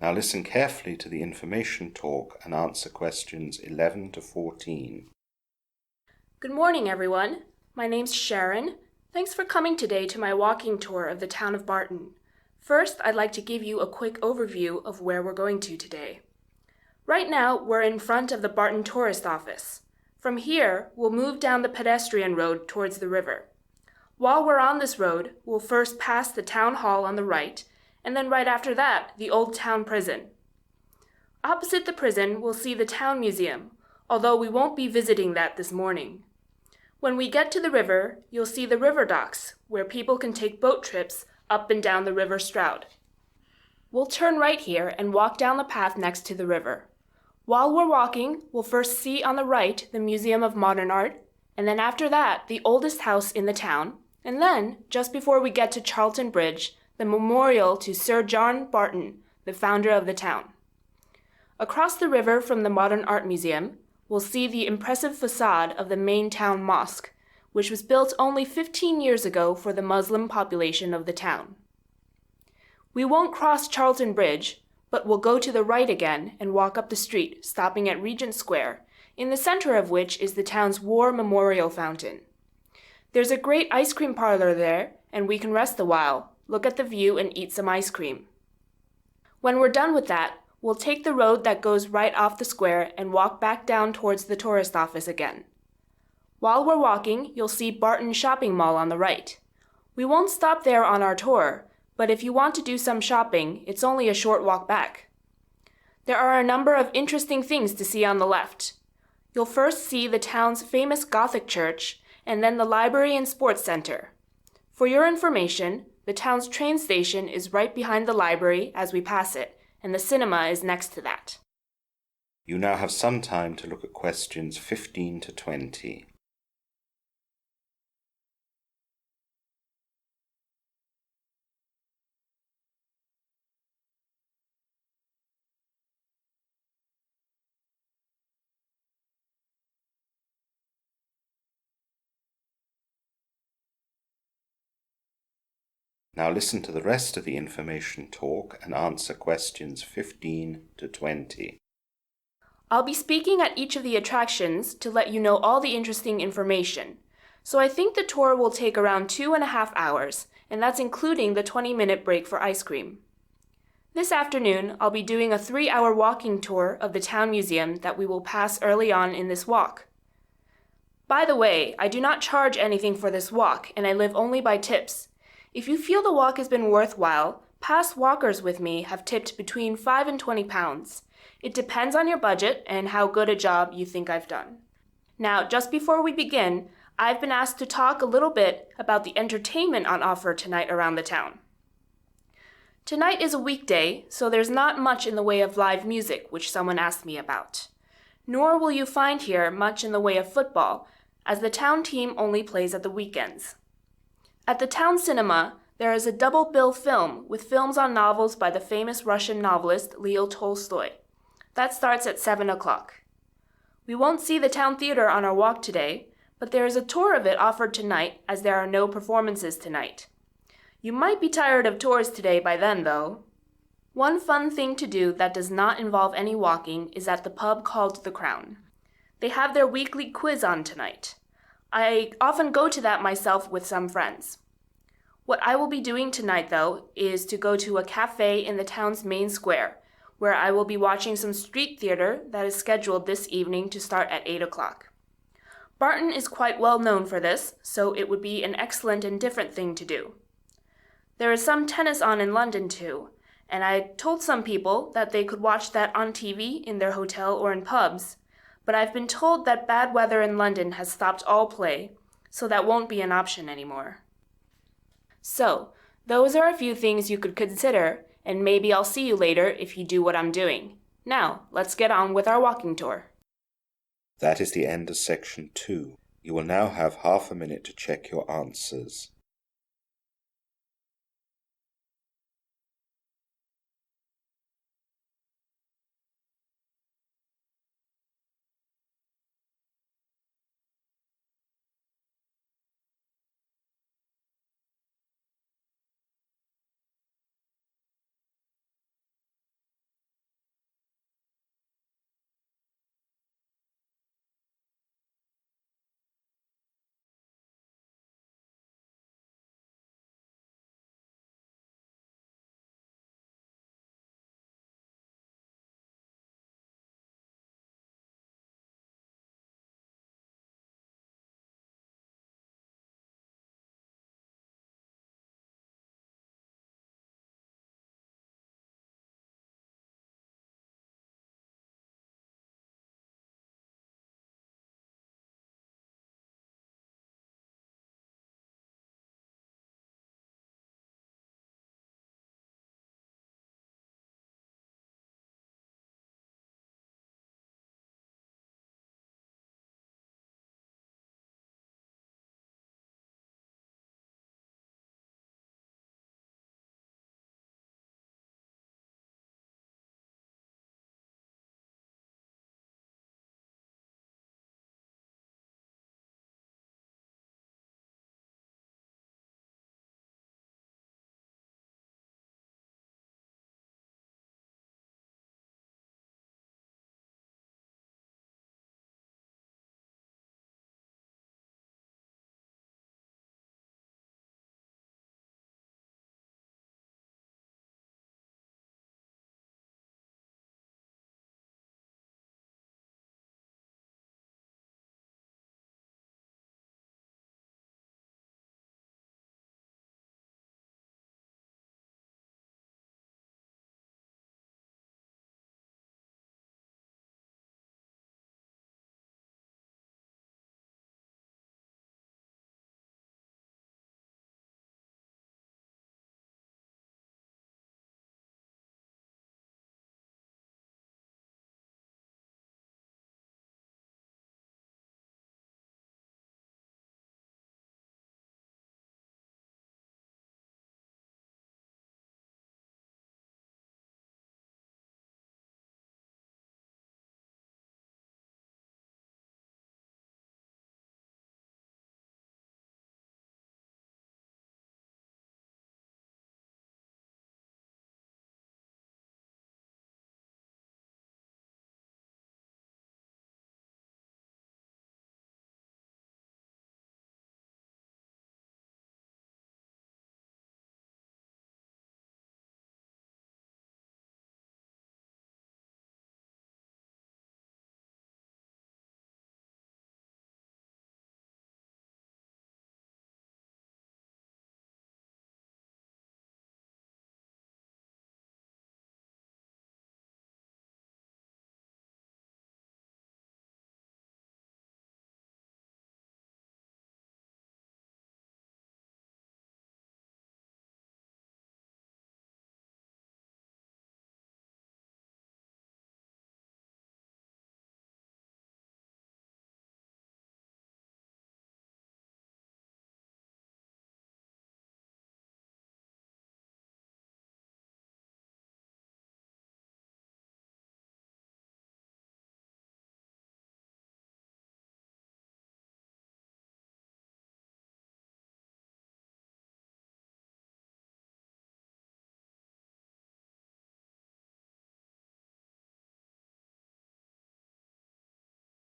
Now listen carefully to the information talk and answer questions 11 to 14. Good morning, everyone. My name's Sharon. Thanks for coming today to my walking tour of the town of Barton. First, I'd like to give you a quick overview of where we're going to today. Right now, we're in front of the Barton tourist office. From here, we'll move down the pedestrian road towards the river. While we're on this road, we'll first pass the town hall on the right, and then right after that, the old town prison. Opposite the prison, we'll see the town museum, although we won't be visiting that this morning. When we get to the river, you'll see the river docks, where people can take boat trips up and down the River Stroud. We'll turn right here and walk down the path next to the river. While we're walking, we'll first see on the right the Museum of Modern Art, and then after that, the oldest house in the town, and then, just before we get to Charlton Bridge, the memorial to Sir John Barton, the founder of the town. Across the river from the Modern Art Museum, we'll see the impressive facade of the main town mosque, which was built only 15 years ago for the Muslim population of the town. We won't cross Charlton Bridge, but we'll go to the right again and walk up the street, stopping at Regent Square, in the center of which is the town's War Memorial Fountain. There's a great ice cream parlor there, and we can rest a while, look at the view, and eat some ice cream. When we're done with that, we'll take the road that goes right off the square and walk back down towards the tourist office again. While we're walking, you'll see Barton Shopping Mall on the right. We won't stop there on our tour, but if you want to do some shopping, it's only a short walk back. There are a number of interesting things to see on the left. You'll first see the town's famous Gothic church, and then the library and sports center. For your information, the town's train station is right behind the library as we pass it, and the cinema is next to that. You now have some time to look at questions 15 to 20. Now listen to the rest of the information talk and answer questions 15 to 20. I'll be speaking at each of the attractions to let you know all the interesting information. So I think the tour will take around 2.5 hours, and that's including the 20-minute break for ice cream. This afternoon, I'll be doing a 3-hour walking tour of the town museum that we will pass early on in this walk. By the way, I do not charge anything for this walk, and I live only by tips. If you feel the walk has been worthwhile, past walkers with me have tipped between 5 and 20 pounds. It depends on your budget and how good a job you think I've done. Now, just before we begin, I've been asked to talk a little bit about the entertainment on offer tonight around the town. Tonight is a weekday, so there's not much in the way of live music, which someone asked me about. Nor will you find here much in the way of football, as the town team only plays at the weekends. At the town cinema, there is a double bill film with films on novels by the famous Russian novelist Leo Tolstoy. That starts at 7 o'clock. We won't see the town theater on our walk today, but there is a tour of it offered tonight as there are no performances tonight. You might be tired of tours today by then, though. One fun thing to do that does not involve any walking is at the pub called The Crown. They have their weekly quiz on tonight. I often go to that myself with some friends. What I will be doing tonight, though, is to go to a cafe in the town's main square, where I will be watching some street theater that is scheduled this evening to start at 8 o'clock. Barton is quite well known for this, so it would be an excellent and different thing to do. There is some tennis on in London, too, and I told some people that they could watch that on TV in their hotel or in pubs, but I've been told that bad weather in London has stopped all play, so that won't be an option anymore. So, those are a few things you could consider, and maybe I'll see you later if you do what I'm doing. Now, let's get on with our walking tour. That is the end of section 2. You will now have half a minute to check your answers.